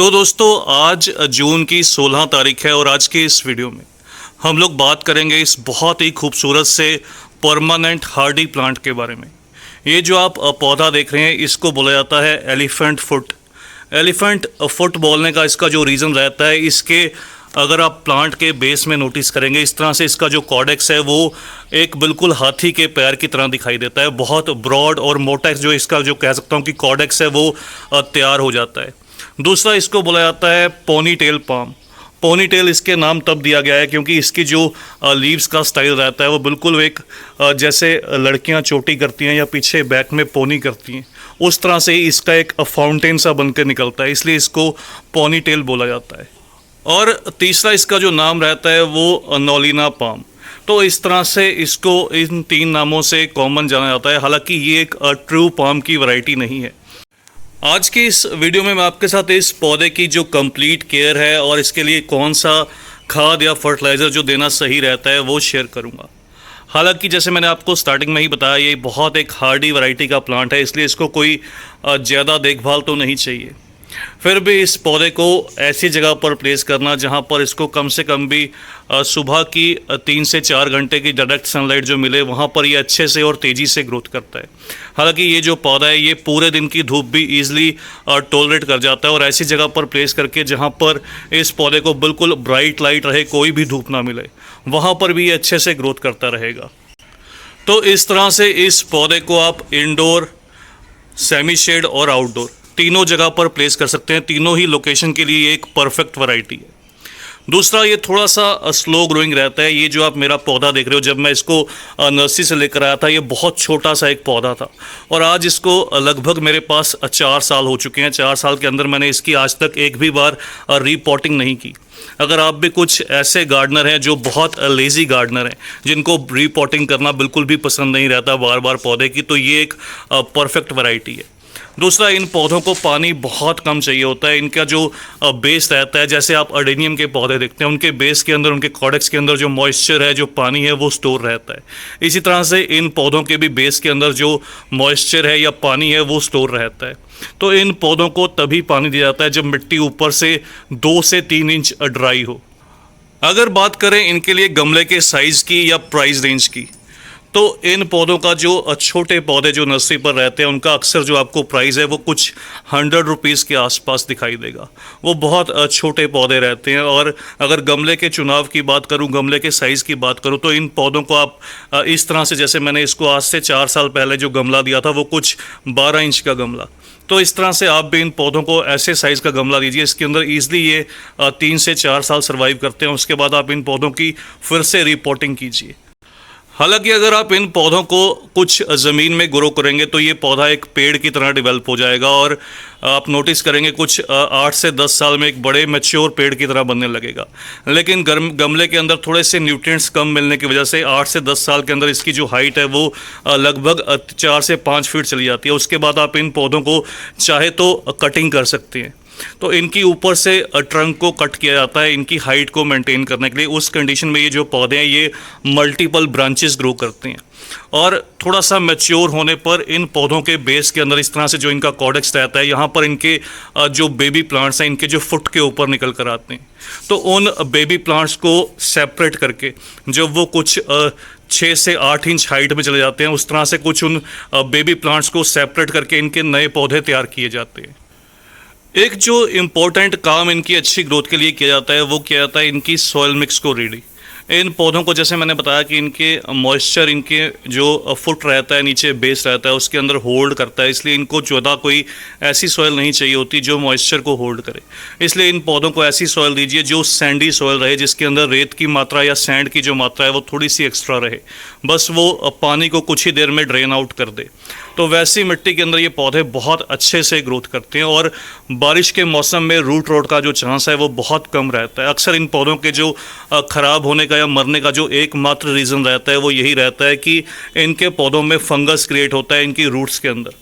तो दोस्तों आज जून की 16 तारीख है और आज के इस वीडियो में हम लोग बात करेंगे इस बहुत ही खूबसूरत से परमानेंट हार्डी प्लांट के बारे में। ये जो आप पौधा देख रहे हैं इसको बोला जाता है एलिफेंट फुट। एलिफेंट फुट बोलने का इसका जो रीज़न रहता है, इसके अगर आप प्लांट के बेस में नोटिस करेंगे इस तरह से इसका जो कॉर्डेक्स है वो एक बिल्कुल हाथी के पैर की तरह दिखाई देता है। बहुत ब्रॉड और मोटा जो इसका जो कह सकता हूँ कि कॉर्डेक्स है वो तैयार हो जाता है। दूसरा इसको बोला जाता है pony tail palm. Pony tail इसके नाम तब दिया गया है क्योंकि इसकी जो लीव्स का स्टाइल रहता है वो बिल्कुल एक जैसे लड़कियां चोटी करती हैं या पीछे बैक में पोनी करती हैं, उस तरह से इसका एक फाउंटेन सा बनकर निकलता है, इसलिए इसको पोनी टेल बोला जाता है। और तीसरा इसका जो नाम रहता है वो नोलिना पाम। तो इस तरह से इसको इन तीन नामों से कॉमन जाना जाता है, हालांकि ये एक ट्रू पाम की वैरायटी नहीं है। आज की इस वीडियो में मैं आपके साथ इस पौधे की जो कंप्लीट केयर है और इसके लिए कौन सा खाद या फर्टिलाइज़र जो देना सही रहता है वो शेयर करूंगा। हालांकि जैसे मैंने आपको स्टार्टिंग में ही बताया, ये बहुत एक हार्डी वैरायटी का प्लांट है, इसलिए इसको कोई ज़्यादा देखभाल तो नहीं चाहिए। फिर भी इस पौधे को ऐसी जगह पर प्लेस करना जहां पर इसको कम से कम भी सुबह की 3 से 4 घंटे की डायरेक्ट सनलाइट जो मिले, वहां पर ये अच्छे से और तेज़ी से ग्रोथ करता है। हालांकि ये जो पौधा है ये पूरे दिन की धूप भी ईजिली टॉलरेट कर जाता है और ऐसी जगह पर प्लेस करके जहां पर इस पौधे को बिल्कुल ब्राइट लाइट रहे, कोई भी धूप ना मिले, वहाँ पर भी ये अच्छे से ग्रोथ करता रहेगा। तो इस तरह से इस पौधे को आप इंडोर, सेमी शेड और आउटडोर तीनों जगह पर प्लेस कर सकते हैं। तीनों ही लोकेशन के लिए एक परफेक्ट वैरायटी है। दूसरा, ये थोड़ा सा स्लो ग्रोइंग रहता है। ये जो आप मेरा पौधा देख रहे हो, जब मैं इसको नर्सरी से लेकर आया था ये बहुत छोटा सा एक पौधा था और आज इसको लगभग मेरे पास 4 साल हो चुके हैं। 4 साल के अंदर मैंने इसकी आज तक एक भी बार रीपॉटिंग नहीं की। अगर आप भी कुछ ऐसे गार्डनर हैं जो बहुत लेज़ी गार्डनर हैं, जिनको रीपॉटिंग करना बिल्कुल भी पसंद नहीं रहता बार बार पौधे की, तो ये एक परफेक्ट वैरायटी है। दूसरा, इन पौधों को पानी बहुत कम चाहिए होता है। इनका जो बेस रहता है, जैसे आप अडेनियम के पौधे देखते हैं, उनके बेस के अंदर, उनके कॉर्डेक्स के अंदर जो मॉइस्चर है, जो पानी है, वो स्टोर रहता है। इसी तरह से इन पौधों के भी बेस के अंदर जो मॉइस्चर है या पानी है वो स्टोर रहता है। तो इन पौधों को तभी पानी दिया जाता है जब मिट्टी ऊपर से 2 से 3 इंच ड्राई हो। अगर बात करें इनके लिए गमले के साइज़ की या प्राइस रेंज की, तो इन पौधों का जो छोटे पौधे जो नर्सरी पर रहते हैं उनका अक्सर जो आपको प्राइस है वो कुछ 100 रुपीज़ के आसपास दिखाई देगा। वो बहुत छोटे पौधे रहते हैं। और अगर गमले के चुनाव की बात करूं, गमले के साइज़ की बात करूं, तो इन पौधों को आप इस तरह से, जैसे मैंने इसको आज से 4 साल पहले जो गमला दिया था वो कुछ 12 इंच का गमला, तो इस तरह से आप भी इन पौधों को ऐसे साइज़ का गमला दीजिए, इसके अंदर ईजिली ये 3 से 4 साल सर्वाइव करते हैं। उसके बाद आप इन पौधों की फिर से रिपोर्टिंग कीजिए। हालांकि अगर आप इन पौधों को कुछ ज़मीन में ग्रो करेंगे तो ये पौधा एक पेड़ की तरह डेवलप हो जाएगा और आप नोटिस करेंगे कुछ 8 से 10 साल में एक बड़े मैच्योर पेड़ की तरह बनने लगेगा। लेकिन गमले के अंदर थोड़े से न्यूट्रिएंट्स कम मिलने की वजह से 8 से 10 साल के अंदर इसकी जो हाइट है वो लगभग 4 से 5 फीट चली जाती है। उसके बाद आप इन पौधों को चाहे तो कटिंग कर सकते हैं। तो इनकी ऊपर से ट्रंक को कट किया जाता है इनकी हाइट को मेंटेन करने के लिए। उस कंडीशन में ये जो पौधे हैं ये मल्टीपल ब्रांचेस ग्रो करते हैं और थोड़ा सा मैच्योर होने पर इन पौधों के बेस के अंदर इस तरह से जो इनका कॉर्डेक्स रहता है, यहाँ पर इनके जो बेबी प्लांट्स हैं इनके जो फुट के ऊपर निकल कर आते हैं। तो उन बेबी प्लांट्स को सेपरेट करके जब वो कुछ 6 से 8 इंच हाइट में चले जाते हैं, उस तरह से कुछ उन बेबी प्लांट्स को सेपरेट करके इनके नए पौधे तैयार किए जाते हैं। एक जो इम्पोर्टेंट काम इनकी अच्छी ग्रोथ के लिए किया जाता है वो किया जाता है इनकी सॉइल मिक्स को रेडी। इन पौधों को जैसे मैंने बताया कि इनके मॉइस्चर, इनके जो फुट रहता है, नीचे बेस रहता है, उसके अंदर होल्ड करता है, इसलिए इनको ज़्यादा कोई ऐसी सॉइल नहीं चाहिए होती जो मॉइस्चर को होल्ड करे। इसलिए इन पौधों को ऐसी सॉइल दीजिए जो सैंडी सॉइल रहे, जिसके अंदर रेत की मात्रा या सैंड की जो मात्रा है वो थोड़ी सी एक्स्ट्रा रहे, बस वो पानी को कुछ ही देर में ड्रेन आउट कर दे। तो वैसी मिट्टी के अंदर ये पौधे बहुत अच्छे से ग्रोथ करते हैं और बारिश के मौसम में रूट रॉट का जो चांस है वो बहुत कम रहता है। अक्सर इन पौधों के जो ख़राब होने का या मरने का जो एकमात्र रीज़न रहता है वो यही रहता है कि इनके पौधों में फंगस क्रिएट होता है इनकी रूट्स के अंदर।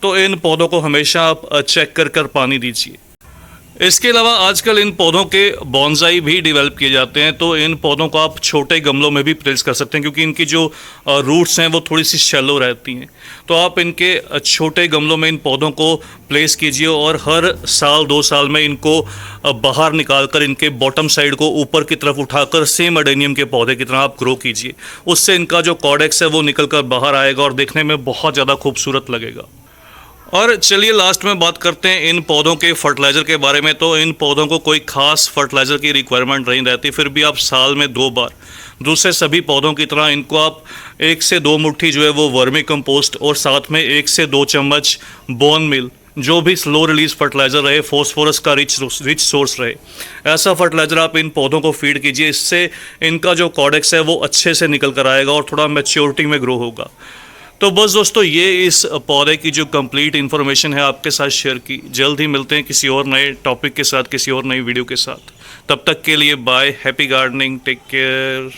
तो इन पौधों को हमेशा आप चेक कर पानी दीजिए। इसके अलावा आजकल इन पौधों के बॉन्साई भी डेवलप किए जाते हैं, तो इन पौधों को आप छोटे गमलों में भी प्लेस कर सकते हैं क्योंकि इनकी जो रूट्स हैं वो थोड़ी सी शैलो रहती हैं। तो आप इनके छोटे गमलों में इन पौधों को प्लेस कीजिए और हर साल 2 साल में इनको बाहर निकाल कर इनके बॉटम साइड को ऊपर की तरफ उठाकर सेम अडेनियम के पौधे की तरह आप ग्रो कीजिए। उससे इनका जो कॉडेक्स है वो निकल कर बाहर आएगा और देखने में बहुत ज़्यादा खूबसूरत लगेगा। और चलिए लास्ट में बात करते हैं इन पौधों के फर्टिलाइज़र के बारे में। तो इन पौधों को कोई खास फर्टिलाइज़र की रिक्वायरमेंट नहीं रहती, फिर भी आप साल में 2 बार दूसरे सभी पौधों की तरह इनको आप 1 से 2 मुट्ठी जो है वो वर्मी कंपोस्ट और साथ में 1 से 2 चम्मच बोन मिल, जो भी स्लो रिलीज फर्टिलाइज़र रहे, फॉस्फोरस का रिच सोर्स रहे, ऐसा फर्टिलाइज़र आप इन पौधों को फीड कीजिए। इससे इनका जो कॉडेक्स है वो अच्छे से निकल कर आएगा और थोड़ा मैच्योरिटी में ग्रो होगा। तो बस दोस्तों, ये इस पौधे की जो कंप्लीट इन्फॉर्मेशन है आपके साथ शेयर की। जल्द ही मिलते हैं किसी और नए टॉपिक के साथ, किसी और नई वीडियो के साथ। तब तक के लिए bye, happy gardening, take care.